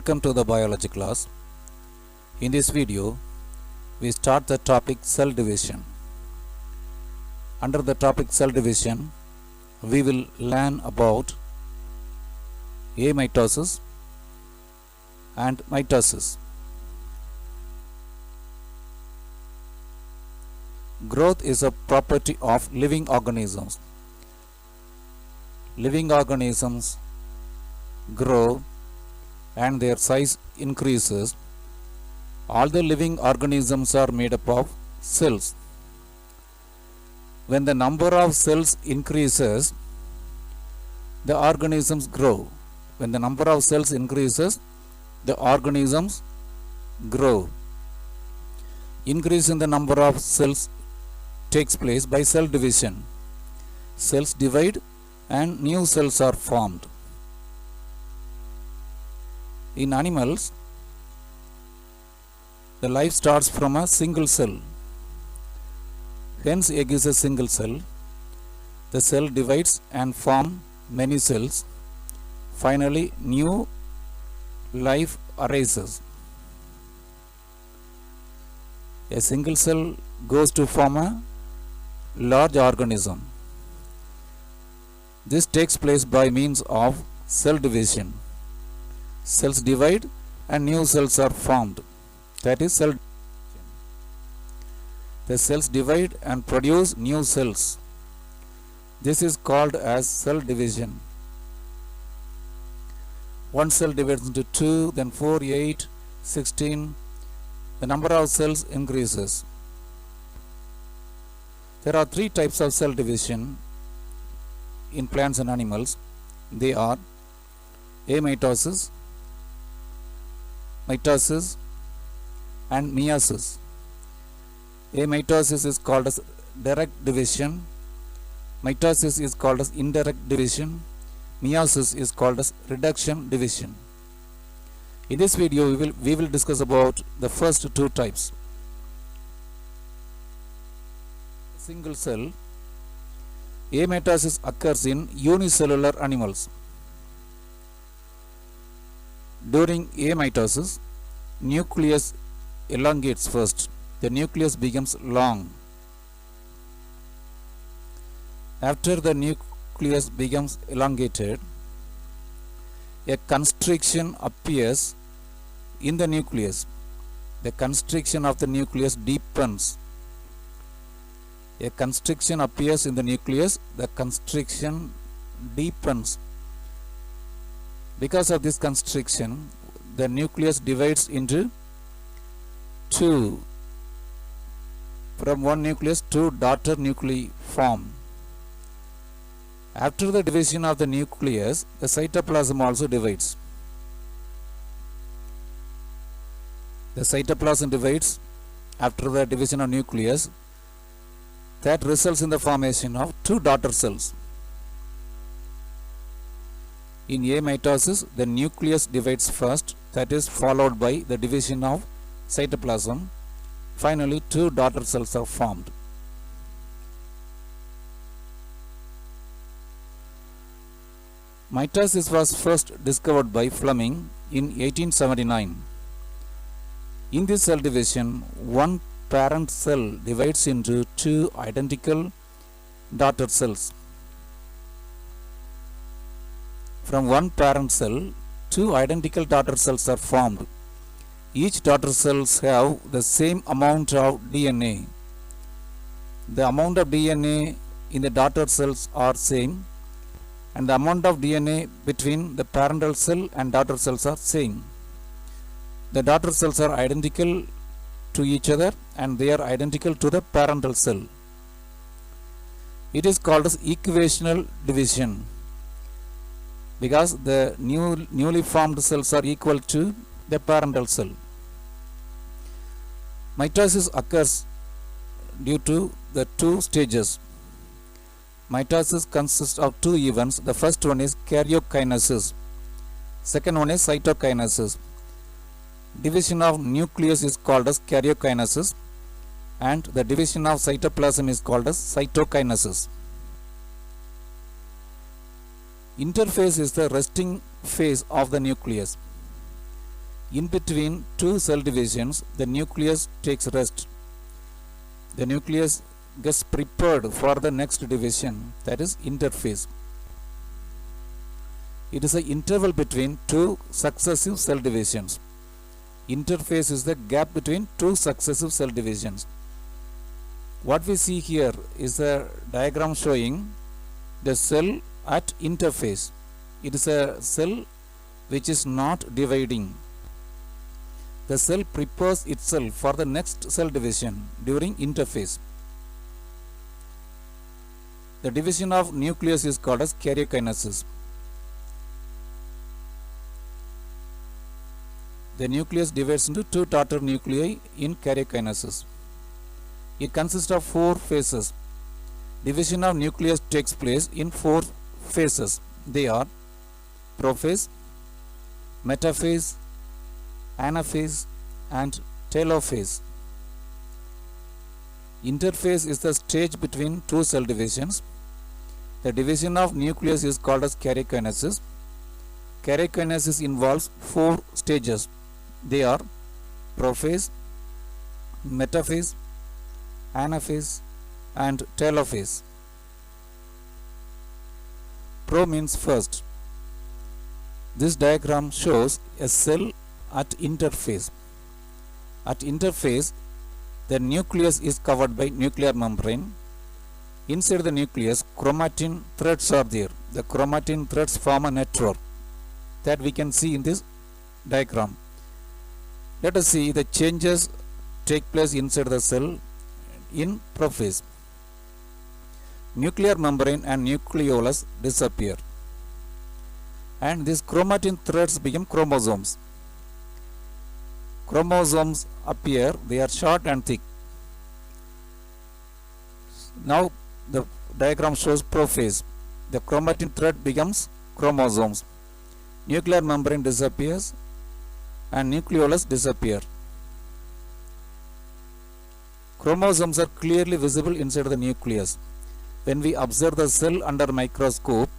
Welcome to the biology class. In this video, we start the topic cell division. Under the topic cell division, we will learn about amitosis and mitosis. Growth is a property of living organisms. Living organisms grow and their size increases. All the living organisms are made up of cells. When the number of cells increases, the organisms grow. When the number of cells increases, the organisms grow. Increase in the number of cells takes place by cell division. Cells divide and new cells are formed. In animals, the life starts from a single cell. Hen's egg is a single cell. The cell divides and forms many cells. Finally, new life arises. A single cell goes to form a large organism. This takes place by means of cell division. Cells divide and new cells are formed. That is cell division. The cells divide and produce new cells. This is called as cell division. One cell divides into 2, then 4, 8, 16. The number of cells increases. There are 3 types of cell division in plants and animals. They are amitosis, mitosis and meiosis. Amitosis is called as direct division. Mitosis is called as indirect division. Meiosis is called as reduction division. In this video, we will discuss about the first 2 types. Single cell. Amitosis occurs in unicellular animals. During amitosis, nucleus elongates first. The nucleus becomes long. After the nucleus becomes elongated, a constriction appears in the nucleus. The constriction of the nucleus deepens. A constriction appears in the nucleus. The constriction deepens. Because of this constriction, the nucleus divides into 2. From one nucleus, 2 daughter nuclei form. After the division of the nucleus, the cytoplasm also divides. The cytoplasm divides after the division of nucleus. That results in the formation of 2 daughter cells. In amitosis, the nucleus divides first, that is followed by the division of cytoplasm. Finally, 2 daughter cells are formed. Mitosis was first discovered by Fleming in 1879. In this cell division, one parent cell divides into 2 identical daughter cells. From one parent cell, 2 identical daughter cells are formed. Each daughter cells have the same amount of DNA. The amount of DNA in the daughter cells are same, and the amount of DNA between the parental cell and daughter cells are same. The daughter cells are identical to each other and they are identical to the parental cell. It is called as equivalent division because the newly formed cells are equal to the parental cell. Mitosis occurs due to the 2 stages. Mitosis consists of 2 events. The first one is karyokinesis. Second one is cytokinesis. Division of nucleus is called as karyokinesis and the division of cytoplasm is called as cytokinesis. Interphase is the resting phase of the nucleus. In between two cell divisions, the nucleus takes rest. The nucleus gets prepared for the next division, that is interphase. It is an interval between two successive cell divisions. Interphase is the gap between two successive cell divisions. What we see here is a diagram showing the cell at interphase. It is a cell which is not dividing. The cell prepares itself for the next cell division during interphase. The division of nucleus is called as karyokinesis. The nucleus divides into two daughter nuclei in karyokinesis. It consists of 4 phases. Division of nucleus takes place in 4 phases. They are prophase, metaphase, anaphase, and telophase. Interphase is the stage between two cell divisions. The division of nucleus is called as karyokinesis. Karyokinesis involves 4 stages. They are prophase, metaphase, anaphase, and telophase. Pro means first. This diagram shows a cell at interphase. At interphase, the nucleus is covered by nuclear membrane. Inside the nucleus, chromatin threads are there. The chromatin threads form a network that we can see in this diagram. Let us see the changes take place inside the cell in prophase. Nuclear membrane and nucleolus disappear, and these chromatin threads become chromosomes. Chromosomes appear, they are short and thick. Now the diagram shows prophase. The chromatin thread becomes chromosomes. Nuclear membrane disappears and nucleolus disappear. Chromosomes are clearly visible inside the nucleus. When we observe the cell under microscope,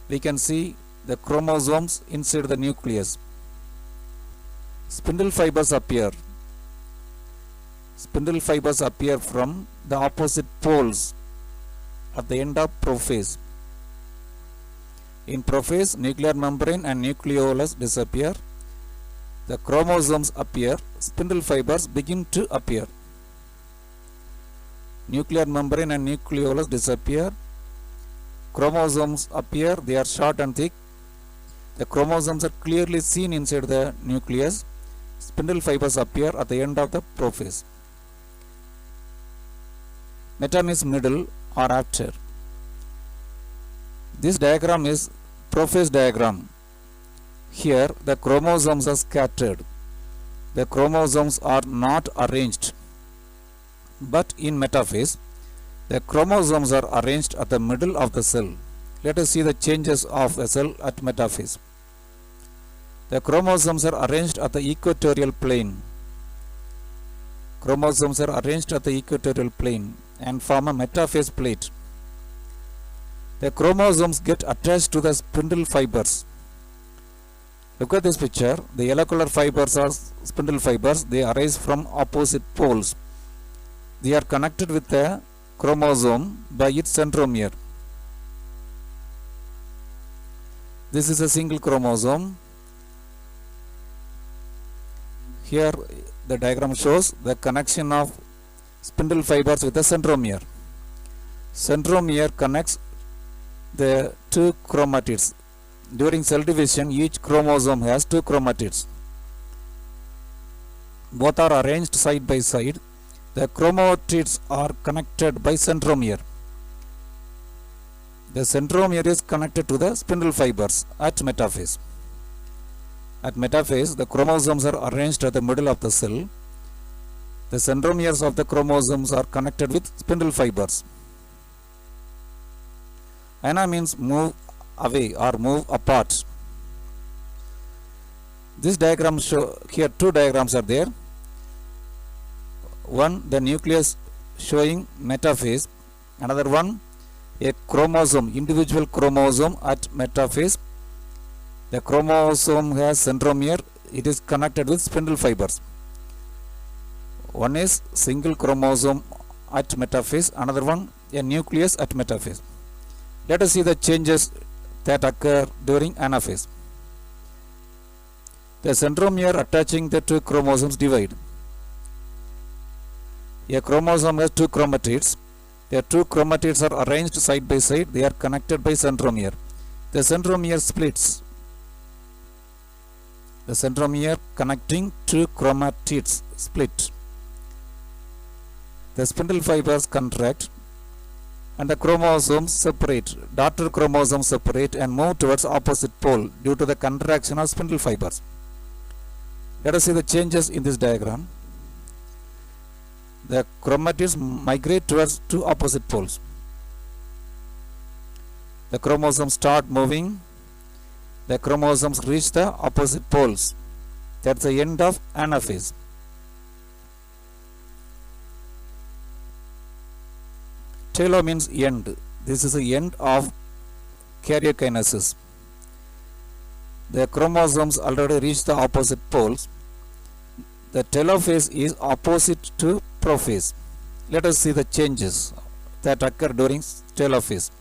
we can see the chromosomes inside the nucleus. Spindle fibers appear. Spindle fibers appear from the opposite poles at the end of prophase. In prophase, nuclear membrane and nucleolus disappear. The chromosomes appear. Spindle fibers begin to appear. Nuclear membrane and nucleolus disappear. Chromosomes appear. They are short and thick. The chromosomes are clearly seen inside the nucleus. Spindle fibers appear at the end of the prophase. Meta means middle or after. This diagram is prophase diagram. Here the chromosomes are scattered. The chromosomes are not arranged. But in metaphase, the chromosomes are arranged at the middle of the cell. Let us see the changes of a cell at metaphase. The chromosomes are arranged at the equatorial plane. Chromosomes are arranged at the equatorial plane and form a metaphase plate. The chromosomes get attached to the spindle fibers. Look at this picture. The yellow color fibers are spindle fibers. They arise from opposite poles. They are connected with the chromosome by its centromere. This is a single chromosome. Here the diagram shows the connection of spindle fibers with the centromere. Centromere connects the two chromatids. During cell division, each chromosome has 2 chromatids. Both are arranged side by side. The chromatids are connected by centromere. The centromere is connected to the spindle fibers at metaphase. At metaphase, the chromosomes are arranged at the middle of the cell. The centromeres of the chromosomes are connected with spindle fibers. Ana means move away or move apart. This diagram here 2 diagrams are there. One, the nucleus showing metaphase. Another one, a chromosome, individual chromosome at metaphase. The chromosome has centromere. it is connected with spindle fibers. One is single chromosome at metaphase, another one a nucleus at metaphase. Let us see the changes that occur during anaphase. The centromere attaching the two chromosomes divide. A chromosome has two chromatids. The two chromatids are arranged side by side. They are connected by centromere. The centromere splits. The centromere connecting two chromatids split. The spindle fibers contract and the chromosomes separate. Daughter chromosomes separate and move towards opposite pole due to the contraction of spindle fibers. Let us see the changes in this diagram. The chromatids migrate towards two opposite poles. The chromosomes start moving. The chromosomes reach the opposite poles. That's the end of anaphase. Telo means end. This is the end of karyokinesis. The chromosomes already reach the opposite poles. The telophase is opposite to prophase. Let us see the changes that occur during telophase.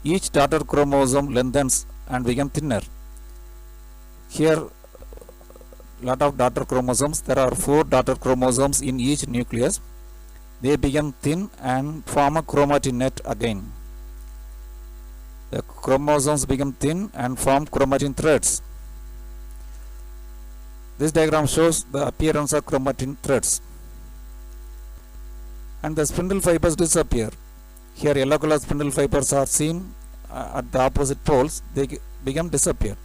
Each daughter chromosome lengthens and becomes thinner. Here, lot of daughter chromosomes. There are 4 daughter chromosomes in each nucleus. They become thin and form a chromatin net again. The chromosomes become thin and form chromatin threads. This diagram shows the appearance of chromatin threads. And the spindle fibers disappear. Here yellow color spindle fibers are seen at the opposite poles. They become disappear.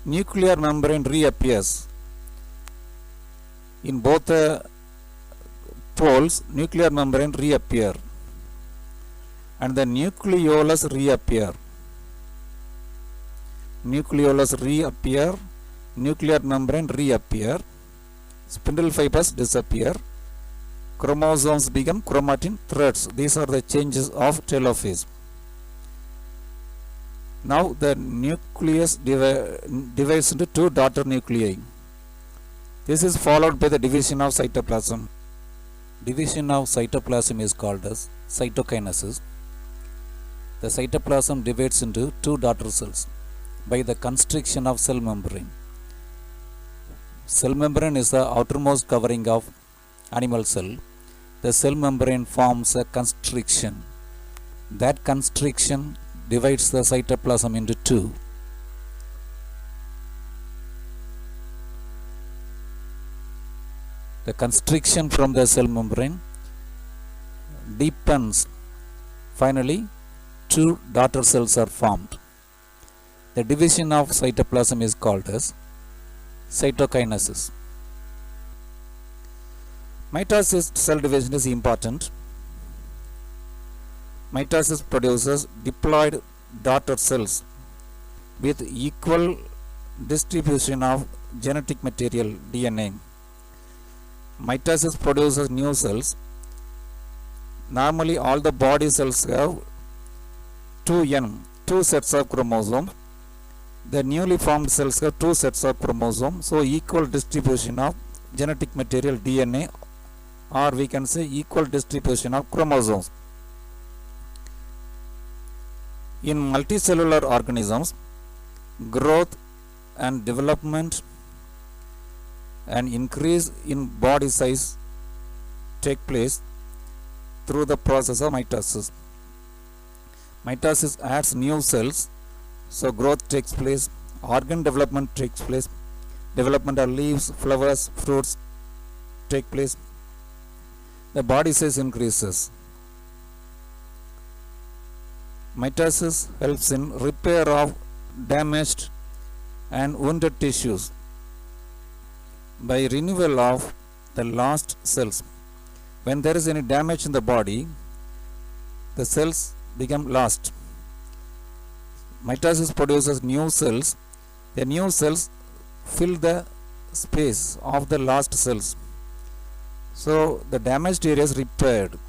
Nuclear membrane reappears. In both the poles, nuclear membrane reappear. And the nucleolus reappear. Nucleolus reappear, nuclear membrane reappear, spindle fibers disappear, chromosomes become chromatin threads. These are the changes of telophase. Now the nucleus divides into 2 daughter nuclei. This is followed by the division of cytoplasm. Division of cytoplasm is called as cytokinesis. The cytoplasm divides into 2 daughter cells by the constriction of cell membrane. Cell membrane is the outermost covering of animal cell. The cell membrane forms a constriction. That constriction divides the cytoplasm into 2. The constriction from the cell membrane deepens. Finally, 2 daughter cells are formed. The division of cytoplasm is called as cytokinesis. Mitosis cell division is important. Mitosis produces diploid daughter cells with equal distribution of genetic material DNA. Mitosis produces new cells. Normally all the body cells have 2 sets of chromosomes. The newly formed cells have 2 sets of chromosomes. So equal distribution of genetic material DNA, or we can say equal distribution of chromosomes. In multicellular organisms, growth and development and increase in body size take place through the process of mitosis. Mitosis adds new cells, so growth takes place, organ development takes place, development of leaves, flowers, fruits take place. The body size increases. Mitosis helps in repair of damaged and wounded tissues by renewal of the lost cells. When there is any damage in the body, the cells become lost. Mitosis produces new cells. The new cells fill the space of the lost cells. So the damaged area is repaired.